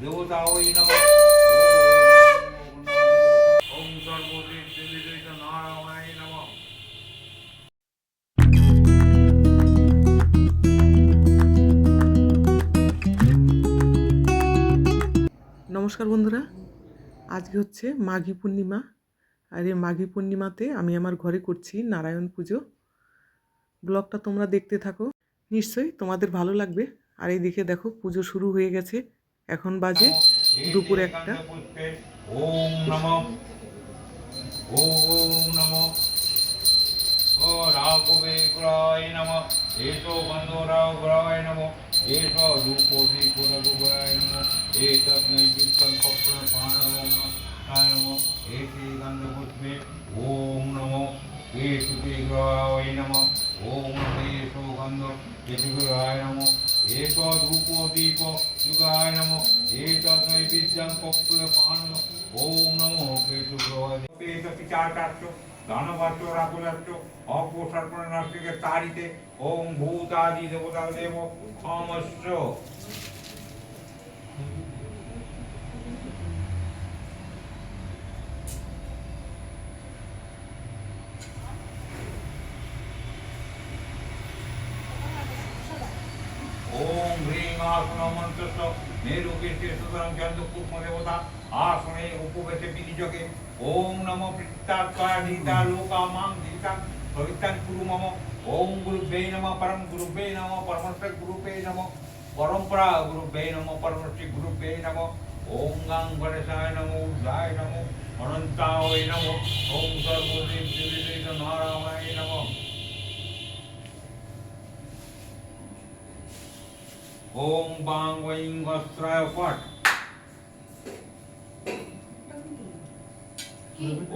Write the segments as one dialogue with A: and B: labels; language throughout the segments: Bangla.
A: দেবতায় নমঃ। ওম সর্বদেব দেবীদৈত নারায়ণায় নমঃ।
B: নমস্কার বন্ধুরা, আজকে হচ্ছে মাঘী পূর্ণিমা। আর এই মাঘী পূর্ণিমাতে আমি আমার ঘরে করছি নারায়ণ পুজো। ব্লগটা তোমরা দেখতে থাকো, নিশ্চয়ই তোমাদের ভালো লাগবে। আর এইদিকে দেখো পুজো শুরু হয়ে গেছে, এখন বাজে দুপুর 1টা।
A: ওম নমঃ। ওম নমঃ। ও রাঘবেন্দ্রায় নমঃ। এতো বন্ধ রাঘবেন্দ্রায় নমঃ। এতো রূপতি পুরগুরায় নমঃ। এতৎ নৈবিত্যং কপ্পণ পাণম নমঃ। এতে গন্ধপুষ্পে ওম নমঃ। এতু গ্রহায় নমঃ। ওম এতো গন্ধ কেতুগ্রহায় নমঃ। এতো রূপদীপ যুগায় নমঃ। এতৎ নৈবিত্যং কপ্পণ পাণম ওম নমঃ। কেতুগ্রহায় এতৎ চারকার্য ধনবাচ্য রাতুলাচ্য অপসর্পণ নাস্তিকে তারিতে ওম ভূতাদি দেবতা দেব ক্ষমস্য। ওম হ্রিং আসন মন্ত্রস্য মেরুপৃষ্ঠে সুতরাং চন্দ্রকুষ্ম দেবতা আসনে উপবেশে বিনিযোগে ওম নমঃ পৃত্তাৎকাদিতা লোকা মাং দিতা পবিত্রাং কুরু মম। ওম গুরুভ্যৈ নমঃ পরম গুরুভ্যৈ নমঃ পরমশ্রী গুরুভ্যৈ নমঃ পরম্পরা গুরুভ্যৈ নমঃ পরমশ্রী গুরুভ্যৈ নমঃ। ওম গাং গণেশায় নমঃ উদ্ধায় নমঃ অনন্তায় নমঃ। ওম সর্বদেব দেবীদৈত নারায়ণায় নমঃ। ওম বাং ওইং বস্ত্রায় পট।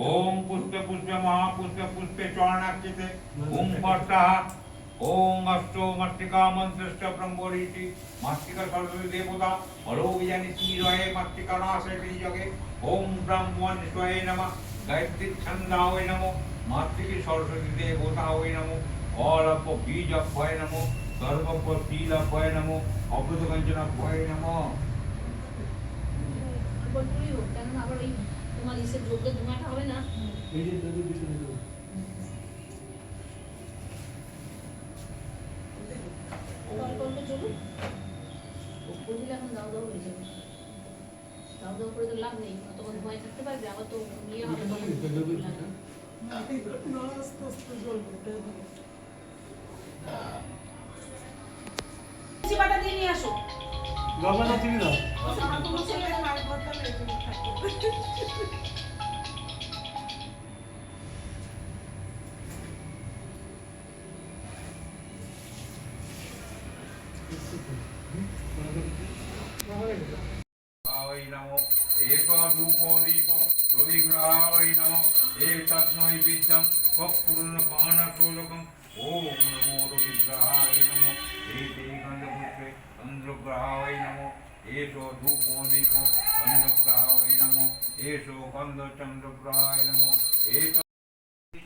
A: ওম পুষ্পে পুষ্পে মহাপুষ্পে পুষ্পে চরণাক্ষিতে ওম পট্টাহ। ওম অষ্টো মস্তিকা মন্ত্রশ্চ ব্রহ্মরিতি মস্তিকা সরস্বতী দেবতা অলোকজানি তীরয়ে মস্তিকা নাশে বিজগে। ওম ব্রাহ্মণ স্বয়ে নমঃ। গায়ত্রী ছন্দায় নমঃ। মস্তিকে সরস্বতী দেবতায় নমঃ। অলপ বীজভ্যয় নমঃ। সর্বপ শীলভ্যয় নমঃ। অবৃত কঞ্চনভ্যয় নমঃ।
C: তোমার ইসের যোগ্য ধোঁয়াটা হবে না। এখন দাও দাও হয়ে যাবে, দাও দাও করে তো লাভ নেই, তখন ধোঁয়ায় থাকতে পারবে, আবার তো ইয়ে হবে। বাটা দিয়ে নিয়ে আসো।
D: লবণ আর চিনি দাও।
A: ওই নমঃ। এক রূপ দীপ রবিগ্রহায় নমঃ। এতৎ নৈবেদ্যং কর্পূরেণ পানশোলকম ওম নমো রবিগ্রহায় নমঃ। এতে গন্ধপুষ্পে চন্দ্রগ্রহায় নমঃ। এষো ধূপ দীপ চন্দ্রগ্রহায় নমঃ। এষো গন্ধ চন্দ্রগ্রহায় নমঃ। এত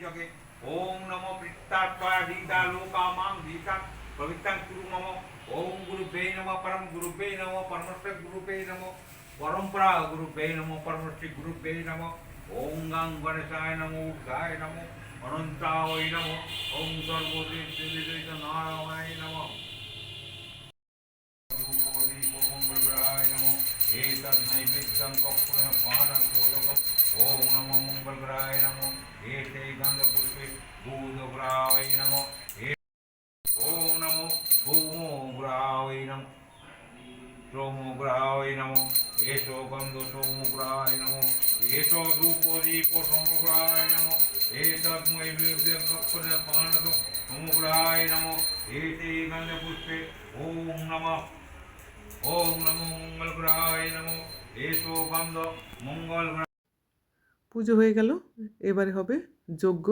A: জগে ওম নমো পৃত্তাৎকাদিতা লোকা মাং দিতা পবিত্রাং কুরু মম। ওম গুরুভ্যৈ নমঃ পরম গুরুভ্যৈ নমঃ পরমশ্রী গুরুভ্যৈ নমঃ পরম্পরা গুরুভ্যৈ নমঃ পরমশ্রী গুরুভ্যৈ নমঃ। ওম গাং গণেশায় নমঃ উদ্ধায় নমঃ অনন্তায় নমঃ। ওম সর্বদেব দেবীদৈত নারায়ণায় নমঃ। एतद् नैवेद्यं कर्पूरेण पानशोलकम् ओम नमो मंगलग्रहाय नमः। एते गन्धपुष्पे दूधग्रहाय नमः। ओम नमो सोमग्रहाय नमः। सोमग्रहाय नमः। एषो गन्ध सोमग्रहाय नमः। एषो धूपदीप सोमग्रहाय नमः। एतद् नैवेद्यं कर्पूरेण पानशोलकम् सोमग्रहाय नमः। एते गन्धपुष्पे ओम नमः। ওম নমো মঙ্গল গ্রহায় নমঃ। এসো গন্ধ মঙ্গল।
B: পুজো হয়ে গেল, এবারে হবে যজ্ঞ।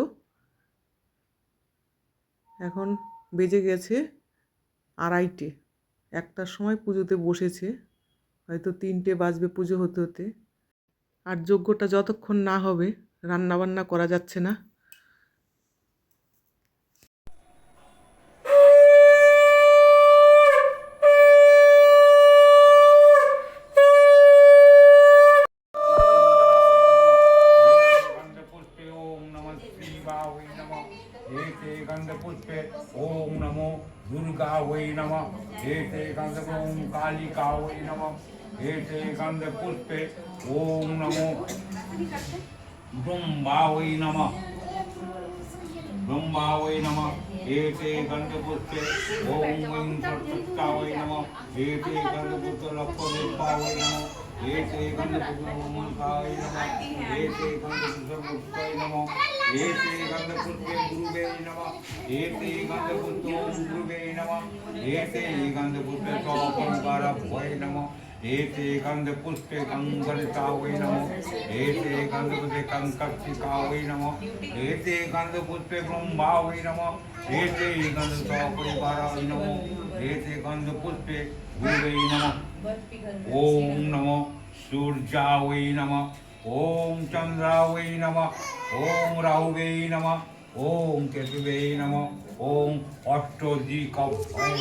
B: এখন বেজে গেছে 2:30। 1টার সময় পুজোতে বসেছে, হয়তো 3টে বাজবে পুজো হতে হতে। আর যজ্ঞটা যতক্ষণ না হবে রান্নাবান্না করা যাচ্ছে না।
A: ওম কালিকা ওই নমঃ এতে গন্ধে পুষ্পে ওম নমো ব্রহ্মা ওই নমঃ ব্রহ্মা ওই নমঃ এতে গন্ধপুষ্পে ওম ওং সরস্বত্যা ওই নমঃ এতে গন্ধপুষ্প লক্ষ্মদেবা ওই নমঃ এতে গন্ধপুষ্প মমতা ওই নমঃ এতে গন্ধপুষ্প পুষ্পায় নমঃ এতে গন্ধপুষ্পে গুরুবে নমঃ এতে গন্ধপুষ্প ওম গুরুবে নমঃ এতে গন্ধপুষ্পে সপরিবারাভ্যয় নমঃ एते गन्धपुष्पे गङ्गलिता वै नमो एते गन्धपुष्पे कङ्कर्षिका वै नमो एते गन्धपुष्पे ब्रह्मा वै नमो एते गन्धसपरिवाराय नमो एते गन्धपुष्पे गुरुवे नमः ॐ नमो सूर्या वै नमः ॐ चन्द्रा वै नमः ॐ राहुवे नमः ॐ केतुवे नमः ॐ अष्टदिक्पालकाय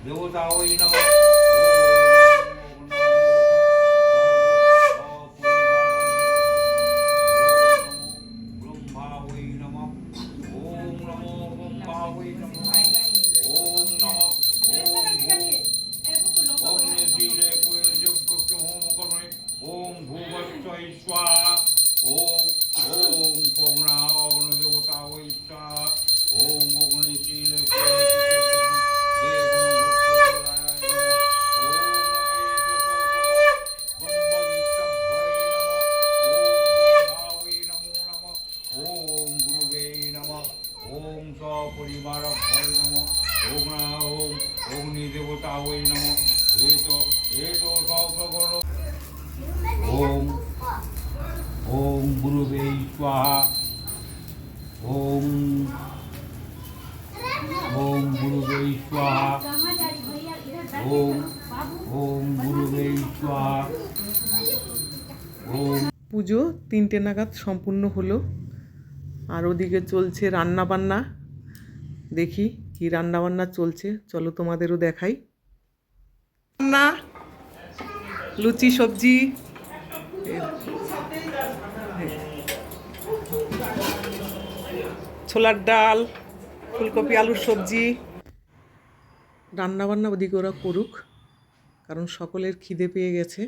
A: देवता वै नमः परिवाराभ्याय नमः ओम ओम अग्निदेवता वै नमः एतो सर्वगुण ओम ओम गुरुवे स्वाहा ओम ओम गुरुवे स्वाहा ओम ओम गुरुवे स्वाहा ओम
B: পুজো 3টে নাগাদ সম্পূর্ণ হলো। আর ওদিকে চলছে রান্না বান্না। দেখি কি রান্না বান্না চলছে, চলো তোমাদেরও দেখাই। রান্না লুচি সবজি, ছোলার ডাল, ফুলকপি আলুর সবজি। রান্না বান্না ওদিকে ওরা করুক, কারণ সকলের খিদে পেয়ে গেছে।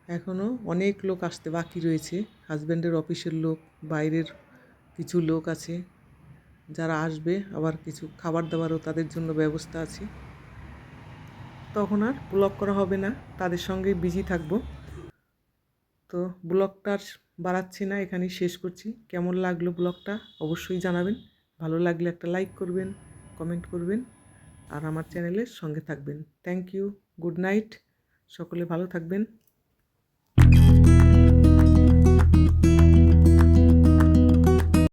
B: এখনও অনেক লোক আসতে বাকি রয়েছে, হাজব্যান্ডের অফিসের লোক, বাইরের কিছু লোক আছে যারা আসবে, আবার কিছু খাবার দাবারও তাদের জন্য ব্যবস্থা আছে। তখন আর ব্লগ করা হবে না, তাদের সঙ্গে বিজি থাকবো। তো ব্লগটা আর বাড়াচ্ছি না, এখানেই শেষ করছি। কেমন লাগলো ব্লগটা অবশ্যই জানাবেন। ভালো লাগলে একটা লাইক করবেন, কমেন্ট করবেন, আর আমার চ্যানেলের সঙ্গে থাকবেন। থ্যাংক ইউ, গুড নাইট, সকলে ভালো থাকবেন।